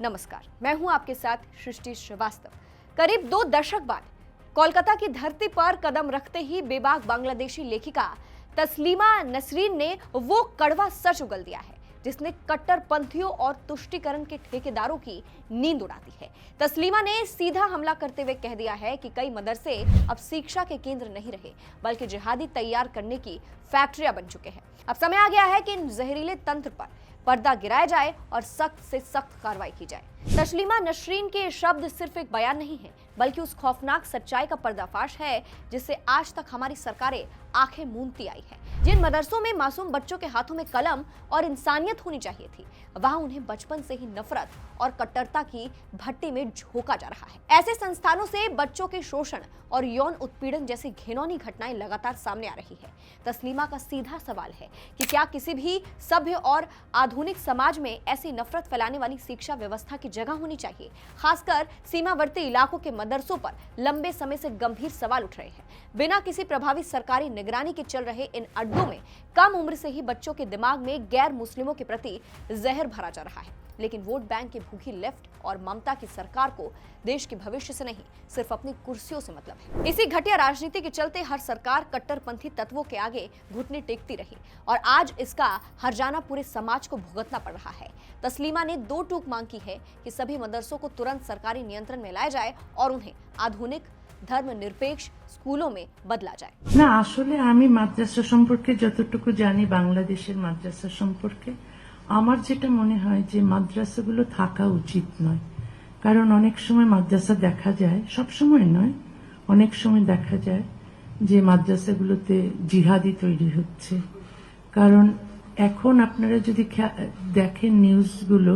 नमस्कार, मैं हूं आपके साथ सृष्टि श्रीवास्तव। करीब 2 दशक बाद कोलकाता की धरती पर कदम रखते ही बेबाक बांग्लादेशी लेखिका तस्लीमा नसरीन ने वो कड़वा सच उगल दिया है जिसने कट्टरपंथियों और तुष्टीकरण के ठेकेदारों की नींद उड़ा दी है। तस्लीमा ने सीधा हमला करते हुए कह दिया है कि कई मदरसे अब शिक्षा के केंद्र नहीं रहे बल्कि जिहादी तैयार करने की फैक्ट्रियां बन चुके हैं। अब समय आ गया है कि इन जहरीले तंत्र पर पर्दा गिराया जाए और सख्त से सख्त कार्रवाई की जाए। तस्लीमा नसरीन के शब्द सिर्फ एक बयान नहीं है बल्कि उस खौफनाक सच्चाई का पर्दाफाश है जिससे आज तक हमारी सरकारें आंखें मूंदती आई है। जिन मदरसों में मासूम बच्चों के हाथों में कलम और इंसानियत होनी चाहिए थी, वहां उन्हें बचपन से ही नफरत और कट्टरता की भट्टी में झोंका जा रहा है। ऐसे संस्थानों से बच्चों के शोषण और यौन उत्पीड़न जैसी घिनौनी घटनाएं लगातार सामने आ रही है। तस्लीमा का सीधा सवाल है कि क्या किसी भी सभ्य और आधुनिक समाज में ऐसी नफरत फैलाने वाली शिक्षा व्यवस्था की जगह होनी चाहिए। खासकर सीमावर्ती इलाकों के मदरसों पर लंबे समय से गंभीर सवाल उठ रहे हैं। बिना किसी प्रभावी सरकारी निगरानी के चल रहे इन अड्डों में कम उम्र से ही बच्चों के दिमाग में गैर मुस्लिमों के प्रति जहर भरा जा रहा है। लेकिन वोट बैंक की भूखी लेफ्ट और ममता की सरकार को देश के भविष्य से नहीं, सिर्फ अपनी कुर्सियों से मतलब है। इसी घटिया राजनीति के चलते हर सरकार कट्टरपंथी तत्वों के आगे घुटने टेकती रही और आज इसका हर्जाना पूरे समाज को भुगतना पड़ रहा है। तस्लीमा ने 2 टूक मांग की है कि सभी मदरसों को तुरंत सरकारी नियंत्रण में लाया जाए और उन्हें आधुनिक धर्मनिरपेक्ष स्कूलों में बदला जाए। না আসলে আমি মাদ্রাসা সম্পর্কে যতটুকু জানি বাংলাদেশের মাদ্রাসা সম্পর্কে আমার যেটা মনে হয় যে মাদ্রাসাগুলো থাকা উচিত নয়। কারণ অনেক সময় মাদ্রাসা দেখা যায়, সব সময় নয়, অনেক সময় দেখা যায় যে মাদ্রাসাগুলোতে জিহাদি তৈরি হচ্ছে। কারণ এখন আপনারা যদি দেখেন নিউজগুলো,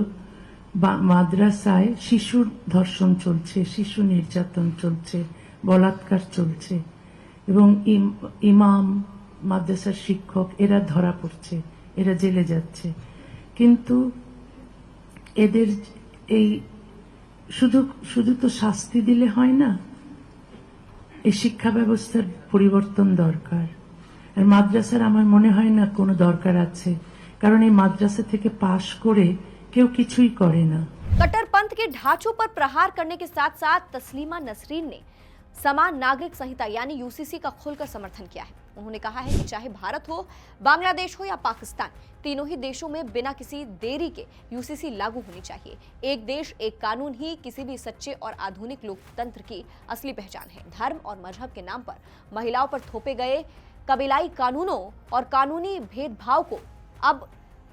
মাদ্রাসায় শিশুর ধর্ষণ চলছে, শিশু নির্যাতন চলছে, বলাৎকার চলছে এবং ইমাম, মাদ্রাসার শিক্ষক এরা ধরা পড়ছে, এরা জেলে যাচ্ছে। কিন্তু এদের এই শুধু তো শাস্তি দিলে হয় না, এই শিক্ষা ব্যবস্থার পরিবর্তন দরকার। আর মাদ্রাসার আমার মনে হয় না কোনো দরকার আছে, কারণ এই মাদ্রাসা থেকে পাশ করে কেউ কিছুই করে না। कट्टरपंथ के ढांचों पर प्रहार करने के साथ साथ तस्लीमा नसरीन ने समान नागरिक संहिता यानी यूसीसी का खुलकर समर्थन किया है। उन्होंने कहा है कि चाहे भारत हो, बांग्लादेश हो या पाकिस्तान, तीनों ही देशों में बिना किसी देरी के यूसीसी लागू होनी चाहिए। एक देश एक कानून ही किसी भी सच्चे और आधुनिक लोकतंत्र की असली पहचान है। धर्म और मजहब के नाम पर महिलाओं पर थोपे गए कबीलाई कानूनों और कानूनी भेदभाव को अब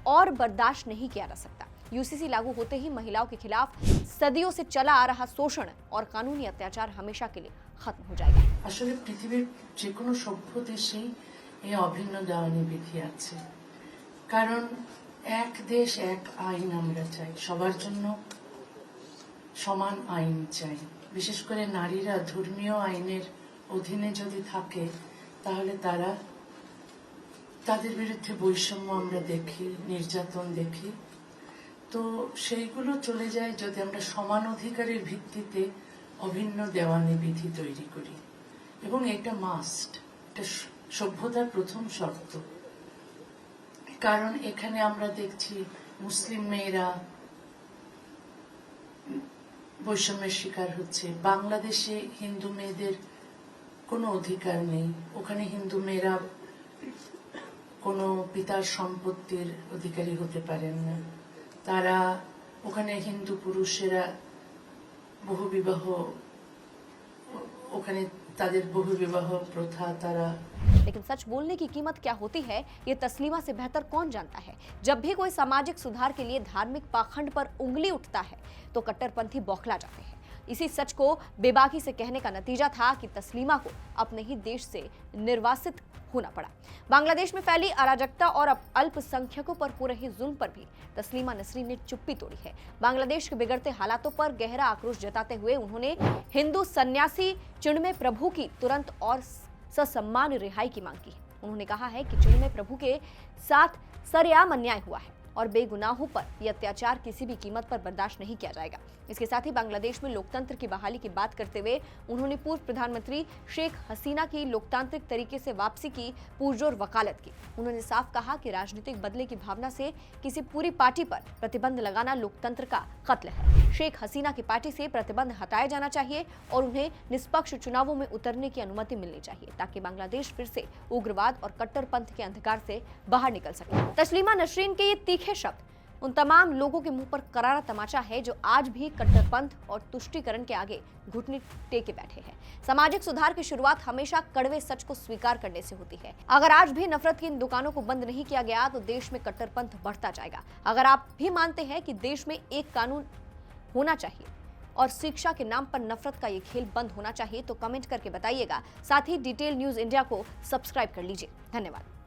और बर्दाश्त नहीं किया जा सकता। यूसीसी लागू होते ही महिलाओं के खिलाफ सदियों से चला आ रहा शोषण और कानूनी अत्याचार हमेशा के लिए खत्म हो जाएगा। আসলে পৃথিবীর যে কোনো সভ্য দেশেই এই অভিন্ন দেওয়ানি বিধি আছে। কারণ এক দেশ এক আইন আমরা চাই, সবার জন্য সমান আইন চাই। বিশেষ করে নারীরা ধর্মীয় আইনের অধীনে যদি থাকে তাহলে তাদের বিরুদ্ধে বৈষম্য আমরা দেখি, নির্যাতন দেখি। তো সেইগুলো চলে যায় যদি আমরা সমান অধিকারের ভিত্তিতে অভিন্ন দেওয়ানি বিধি তৈরি করি, এবং এটা মাস্ট, এটা সভ্যতার প্রথম শর্ত। কারণ এখানে আমরা দেখছি মুসলিম মেয়েরা বৈষম্যের শিকার হচ্ছে। বাংলাদেশে হিন্দু মেয়েদের কোনো অধিকার নেই, ওখানে হিন্দু মেয়েরা কোনো পিতার সম্পত্তির অধিকারী হতে পারেন না। তারা ওখানে হিন্দু পুরুষেরা বহুবিবাহ, ওখানে তাদের বহুবিবাহ প্রথা তারা। लेकिन सच बोलने की कीमत क्या होती है ये तस्लीमा से बेहतर कौन जानता है। जब भी कोई सामाजिक सुधार के लिए धार्मिक पाखंड पर उंगली उठता है तो कट्टरपंथी बौखला जाते हैं। इसी सच को बेबाकी से कहने का नतीजा था कि तस्लीमा को अपने ही देश से निर्वासित होना पड़ा। बांग्लादेश में फैली अराजकता और अल्पसंख्यकों पर हो रहे जुल्म पर भी तस्लीमा नसरीन ने चुप्पी तोड़ी है। बांग्लादेश के बिगड़ते हालातों पर गहरा आक्रोश जताते हुए उन्होंने हिंदू सन्यासी चिन्मय प्रभु की तुरंत और ससम्मान रिहाई की मांग की है। उन्होंने कहा है कि चिन्मय प्रभु के साथ सरेआम अन्याय हुआ है और बेगुनाहों पर यह अत्याचार किसी भी कीमत पर बर्दाश्त नहीं किया जाएगा। इसके साथ ही बांग्लादेश में लोकतंत्र की बहाली की बात करते हुए उन्होंने पूर्व प्रधानमंत्री शेख हसीना की लोकतांत्रिक तरीके से वापसी की पुरजोर वकालत की। उन्होंने साफ कहा कि राजनीतिक बदले की भावना से किसी पूरी पार्टी पर प्रतिबंध लगाना लोकतंत्र का कत्ल है। शेख हसीना की पार्टी से प्रतिबंध हटाया जाना चाहिए और उन्हें निष्पक्ष चुनावों में उतरने की अनुमति मिलनी चाहिए ताकि बांग्लादेश फिर से उग्रवाद और कट्टरपंथ के अंधकार से बाहर निकल सके। तस्लीमा नसरीन के ये तीखे शब्द उन तमाम लोगों के मुंह पर करारा तमाचा है जो आज भी कट्टरपंथ और तुष्टीकरण के आगे घुटने टेके बैठे हैं। सामाजिक सुधार की शुरुआत हमेशा कड़वे सच को स्वीकार करने से होती है। अगर आज भी नफरत की इन दुकानों को बंद नहीं किया गया तो देश में कट्टरपंथ बढ़ता जाएगा। अगर आप भी मानते हैं कि देश में एक कानून होना चाहिए और शिक्षा के नाम पर नफरत का ये खेल बंद होना चाहिए तो कमेंट करके बताइएगा। साथ ही डिटेल न्यूज इंडिया को सब्सक्राइब कर लीजिए। धन्यवाद।